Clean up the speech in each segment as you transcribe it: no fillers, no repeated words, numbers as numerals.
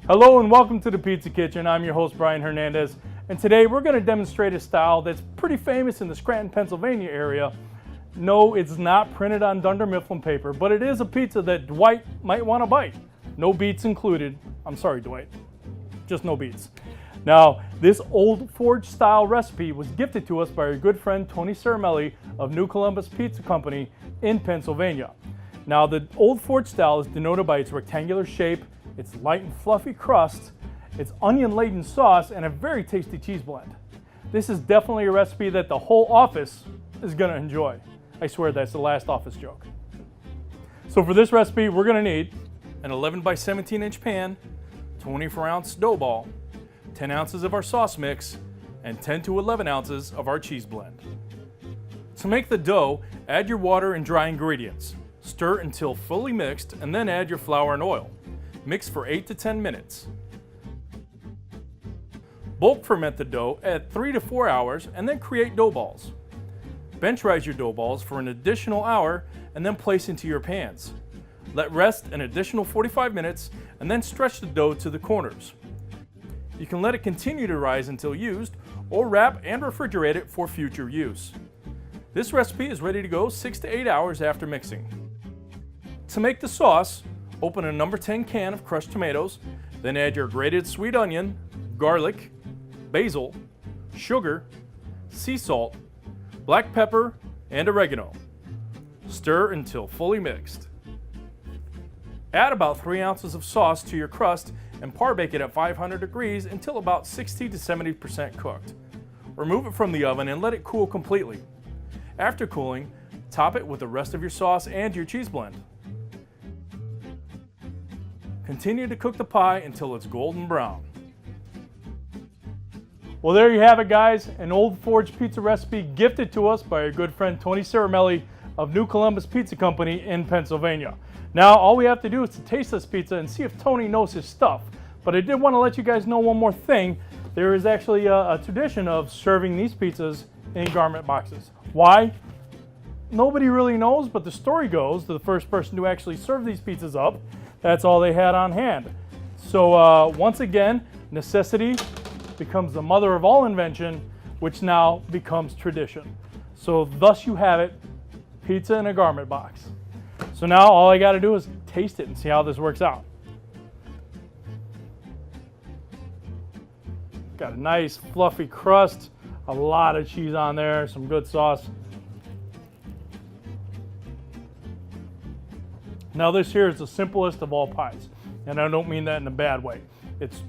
Hello and welcome to the Pizza Kitchen. I'm your host Brian Hernandez, and today we're going to demonstrate a style that's pretty famous in the Scranton, Pennsylvania area. No, it's not printed on Dunder Mifflin paper, but it is a pizza that Dwight might want to bite. No beets included. I'm sorry, Dwight. Just no beets. Now, this Old Forge style recipe was gifted to us by our good friend Tony Caramelli of New Columbus Pizza Company in Pennsylvania. Now, the Old Forge style is denoted by its rectangular shape, its light and fluffy crust, its onion-laden sauce, and a very tasty cheese blend. This is definitely a recipe that the whole office is going to enjoy. I swear that's the last office joke. So for this recipe, we're going to need an 11 by 17 inch pan, 24 ounce dough ball, 10 ounces of our sauce mix, and 10 to 11 ounces of our cheese blend. To make the dough, add your water and dry ingredients. Stir until fully mixed, and then add your flour and oil. Mix for 8 to 10 minutes. Bulk ferment the dough at 3 to 4 hours and then create dough balls. Bench rise your dough balls for an additional hour and then place into your pans. Let rest an additional 45 minutes and then stretch the dough to the corners. You can let it continue to rise until used or wrap and refrigerate it for future use. This recipe is ready to go 6 to 8 hours after mixing. To make the sauce, open a number 10 can of crushed tomatoes, then add your grated sweet onion, garlic, basil, sugar, sea salt, black pepper, and oregano. Stir until fully mixed. Add about 3 ounces of sauce to your crust and par bake it at 500 degrees until about 60 to 70% cooked. Remove it from the oven and let it cool completely. After cooling, top it with the rest of your sauce and your cheese blend. Continue to cook the pie until it's golden brown. Well, there you have it, guys. An Old Forge pizza recipe gifted to us by our good friend Tony Caramelli of New Columbus Pizza Company in Pennsylvania. Now, all we have to do is to taste this pizza and see if Tony knows his stuff. But I did want to let you guys know one more thing. There is actually a tradition of serving these pizzas in garment boxes. Why? Nobody really knows, but the story goes the first person to actually serve these pizzas up, that's all they had on hand. So once again, necessity becomes the mother of all invention, which now becomes tradition. So thus you have it, pizza in a garment box. So now all I got to do is taste it and see how this works out. Got a nice fluffy crust, a lot of cheese on there, some good sauce. Now this here is the simplest of all pies, and I don't mean that in a bad way. It's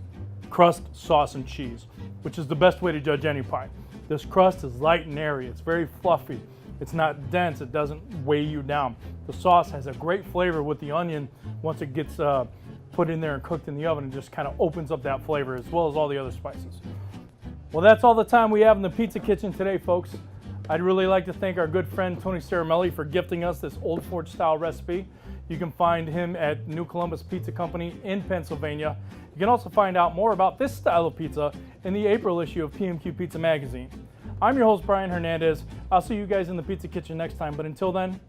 crust, sauce, and cheese, which is the best way to judge any pie. This crust is light and airy, it's very fluffy, it's not dense, it doesn't weigh you down. The sauce has a great flavor with the onion once it gets put in there and cooked in the oven, and just kind of opens up that flavor as well as all the other spices. Well, that's all the time we have in the Pizza Kitchen today, folks. I'd really like to thank our good friend Tony Caramelli for gifting us this Old Forge style recipe. You can find him at New Columbus Pizza Company in Pennsylvania. You can also find out more about this style of pizza in the April issue of PMQ Pizza Magazine. I'm your host, Brian Hernandez. I'll see you guys in the Pizza Kitchen next time, but until then,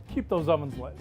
keep those ovens lit.